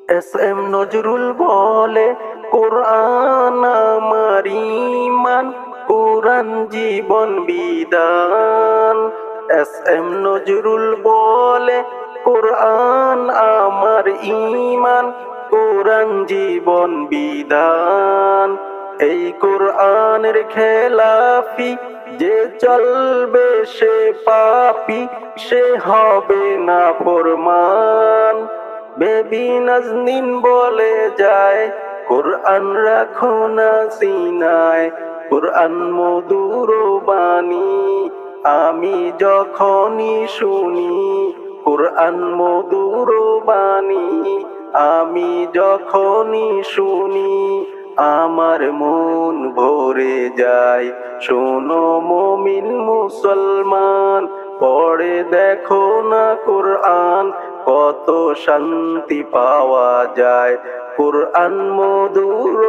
S M Nazrul বলে কোরআন আমার ঈমান, কোরআন জীবন বিধান। এস এম নজরুল বলে কোরআন আমার ঈমান, কোরআন জীবন বিধান। এই কোরআনের খেলাফি যে চলবে সে পাপী, সে হবে না ফরমান। বেবি নাজনীন বলে যায় কোরআন রাখো না সিনায়, কোরআন মধুর বাণী আমি যখনই শুনি, কোরআন মধুর বাণী আমি যখনই শুনি, আমার মন ভরে যায়। শোনো মুমিন মুসলমান, পড়ে দেখো না কোরআন, কত শান্তি পাওয়া যায়। কোরআন মধুর